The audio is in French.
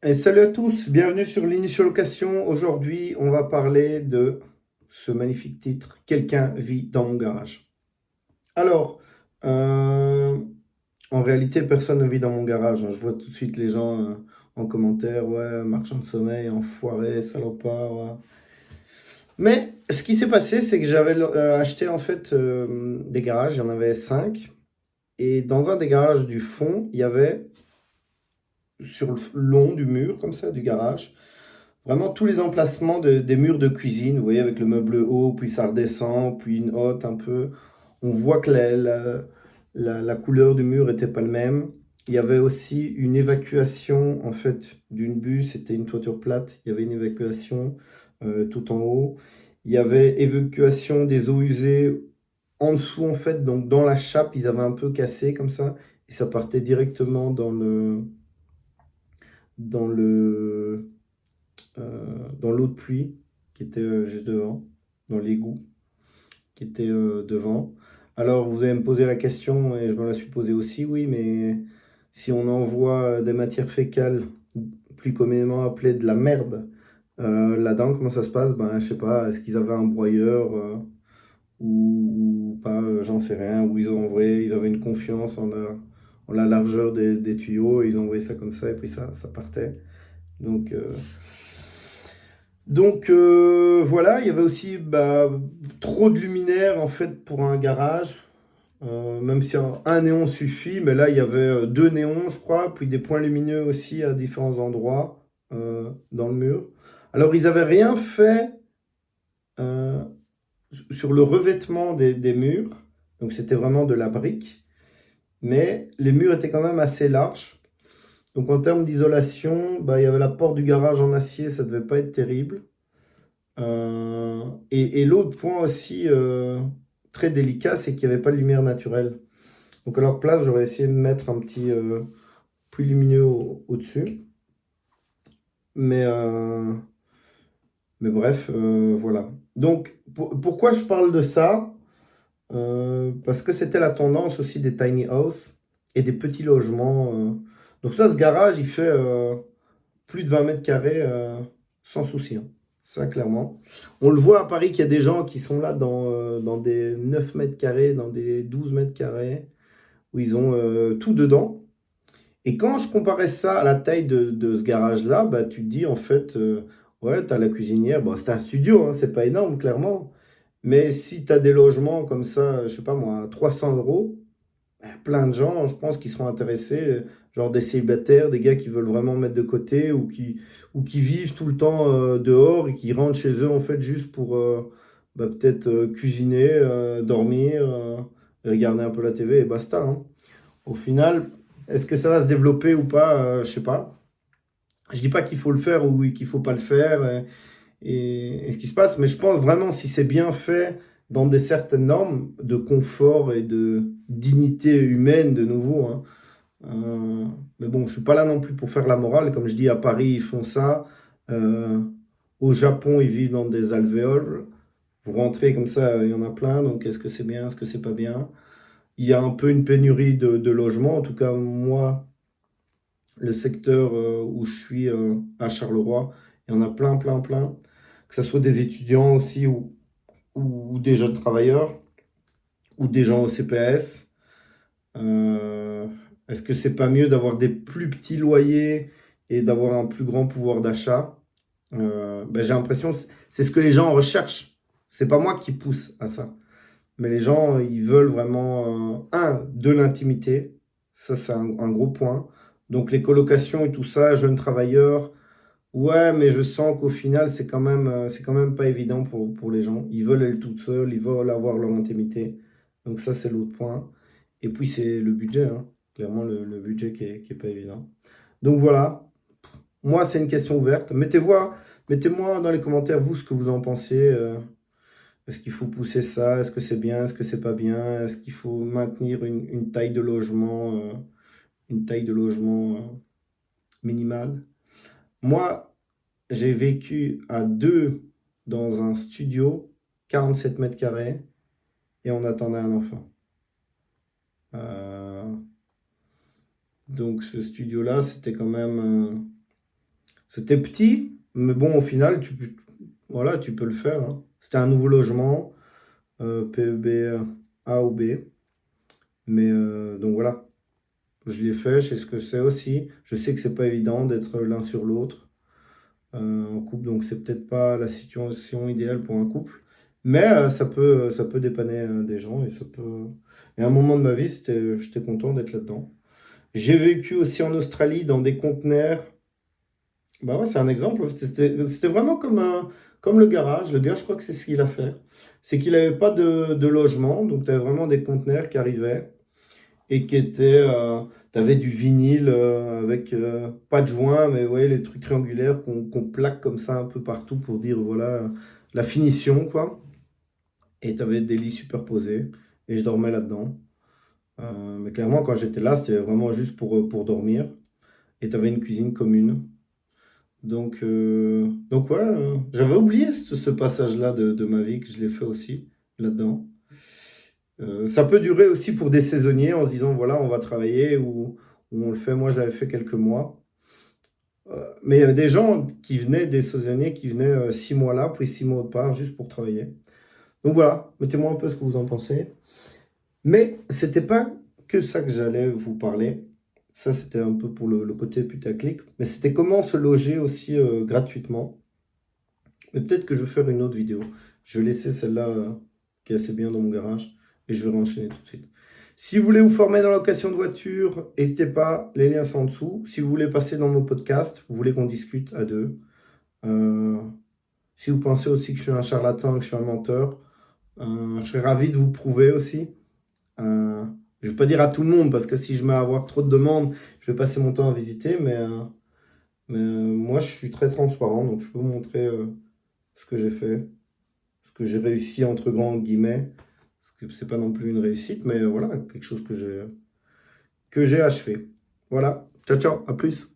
Et salut à tous, bienvenue sur l'Initial Location. Aujourd'hui, on va parler de ce magnifique titre, Quelqu'un vit dans mon garage. Alors, euh, en réalité, personne ne vit dans mon garage, hein. Je vois tout de suite les gens en commentaire, ouais, marchand de sommeil, enfoiré, salopard, ouais. Mais ce qui s'est passé, c'est que j'avais acheté en fait des garages, il y en avait 5. Et dans un des garages du fond, il y avait sur le long du mur, comme ça, du garage, vraiment tous les emplacements des murs de cuisine, vous voyez, avec le meuble haut, puis ça redescend, puis une haute un peu. On voit que la couleur du mur n'était pas le même. Il y avait aussi une évacuation, en fait, d'une buse, c'était une toiture plate, il y avait une évacuation tout en haut. Il y avait évacuation des eaux usées en dessous, en fait, donc dans la chape, ils avaient un peu cassé comme ça, et ça partait directement dans le, dans l'eau de pluie qui était juste devant, dans l'égout qui était devant. Alors vous allez me poser la question, et je me la suis posée aussi, oui, mais si on envoie des matières fécales, plus communément appelées de la merde, là-dedans, comment ça se passe? Ben, je sais pas, est-ce qu'ils avaient un broyeur ou pas, j'en sais rien, ou ils ont envoyé, ils avaient une confiance en la largeur des tuyaux, et ils ont envoyé ça comme ça, et puis ça partait. Donc, voilà, il y avait aussi trop de luminaires en fait pour un garage, même si un néon suffit, mais là il y avait deux néons je crois, puis des points lumineux aussi à différents endroits dans le mur. Alors ils n'avaient rien fait euh, sur le revêtement des murs, donc c'était vraiment de la brique, mais les murs étaient quand même assez larges. Donc en termes d'isolation, il y avait la porte du garage en acier, ça devait pas être terrible. Et l'autre point aussi très délicat, c'est qu'il n'y avait pas de lumière naturelle. Donc à leur place, j'aurais essayé de mettre un petit puits lumineux au-dessus. Mais, euh, mais bref, voilà. Donc pourquoi je parle de ça? Parce que c'était la tendance aussi des tiny house et des petits logements. Donc ça, ce garage, il fait plus de 20 mètres carrés sans souci, hein. Ça, clairement. On le voit à Paris qu'il y a des gens qui sont là dans des 9 mètres carrés, dans des 12 mètres carrés, où ils ont tout dedans. Et quand je comparais ça à la taille de ce garage-là, bah, tu te dis en fait, ouais, tu as la cuisinière, bon, c'est un studio, hein, c'est pas énorme, clairement. Mais si tu as des logements comme ça, je sais pas moi, à 300 euros, plein de gens, je pense, qui seront intéressés, genre des célibataires, des gars qui veulent vraiment mettre de côté ou qui vivent tout le temps dehors et qui rentrent chez eux en fait juste pour peut-être cuisiner, dormir, regarder un peu la TV et basta, hein. Au final, est-ce que ça va se développer ou pas? Je sais pas. Je dis pas qu'il faut le faire ou qu'il faut pas le faire et ce qui se passe, mais je pense vraiment si c'est bien fait dans des certaines normes de confort et de dignité humaine de nouveau, hein. Euh, mais bon, je suis pas là non plus pour faire la morale. Comme je dis, à Paris, ils font ça. Euh, Au Japon, ils vivent dans des alvéoles. Vous rentrez comme ça, il y en a plein. Donc, est-ce que c'est bien, est-ce que c'est pas bien? Il y a un peu une pénurie de logements. En tout cas, moi, le secteur où je suis à Charleroi, il y en a plein, plein, plein. Que ce soit des étudiants aussi ou des jeunes travailleurs ou des gens au CPS. Euh, Est-ce que c'est pas mieux d'avoir des plus petits loyers et d'avoir un plus grand pouvoir d'achat? J'ai l'impression que c'est ce que les gens recherchent. C'est pas moi qui pousse à ça. Mais les gens, ils veulent vraiment, de l'intimité. Ça, c'est un gros point. Donc les colocations et tout ça, jeunes travailleurs, ouais, mais je sens qu'au final, c'est quand même pas évident pour les gens. Ils veulent être tout seuls, ils veulent avoir leur intimité. Donc ça, c'est l'autre point. Et puis, c'est le budget, hein. Clairement, le budget qui est pas évident. Donc voilà, moi, c'est une question ouverte. Mettez-moi dans les commentaires, vous, ce que vous en pensez. Est-ce qu'il faut pousser ça? Est-ce que c'est bien? Est-ce que c'est pas bien? Est-ce qu'il faut maintenir une taille de logement, minimale? Moi, j'ai vécu à deux dans un studio, 47 mètres carrés, et on attendait un enfant. Euh, donc ce studio-là, c'était quand même C'était petit, mais bon, au final, voilà, tu peux le faire, hein. C'était un nouveau logement, PEB A ou B. Mais donc voilà, je l'ai fait, je sais ce que c'est aussi. Je sais que c'est pas évident d'être l'un sur l'autre en couple, donc c'est peut-être pas la situation idéale pour un couple. Mais ça peut dépanner des gens et ça peut. Et à un moment de ma vie, j'étais content d'être là-dedans. J'ai vécu aussi en Australie dans des conteneurs. Bah ouais, c'est un exemple. C'était vraiment comme le garage. Le gars, je crois que c'est ce qu'il a fait. C'est qu'il n'avait pas de logement, donc tu avais vraiment des conteneurs qui arrivaient et qui étaient. Tu avais du vinyle avec pas de joint, mais ouais, les trucs triangulaires qu'on plaque comme ça un peu partout pour dire voilà la finition, quoi. Et tu avais des lits superposés et je dormais là-dedans. Mais clairement, quand j'étais là, c'était vraiment juste pour dormir. Et tu avais une cuisine commune. Donc ouais, j'avais oublié ce passage-là de ma vie, que je l'ai fait aussi là-dedans. Ça peut durer aussi pour des saisonniers en se disant, voilà, on va travailler ou on le fait. Moi, je l'avais fait quelques mois. Mais il y avait des gens qui venaient, des saisonniers qui venaient 6 mois là, puis 6 mois autre part, juste pour travailler. Donc voilà, mettez-moi un peu ce que vous en pensez. Mais c'était pas que ça que j'allais vous parler. Ça, c'était un peu pour le côté putaclic. Mais c'était comment se loger aussi gratuitement. Mais peut-être que je vais faire une autre vidéo. Je vais laisser celle-là qui est assez bien dans mon garage et je vais enchaîner tout de suite. Si vous voulez vous former dans la location de voiture, n'hésitez pas, les liens sont en dessous. Si vous voulez passer dans mon podcast, vous voulez qu'on discute à deux. Euh, si vous pensez aussi que je suis un charlatan, que je suis un menteur, je serais ravi de vous prouver aussi. Je ne vais pas dire à tout le monde parce que si je mets à avoir trop de demandes, je vais passer mon temps à visiter, mais moi je suis très transparent, donc je peux vous montrer ce que j'ai fait, ce que j'ai réussi entre grands guillemets, parce que c'est pas non plus une réussite, mais voilà, quelque chose que j'ai achevé. Voilà, ciao ciao, à plus.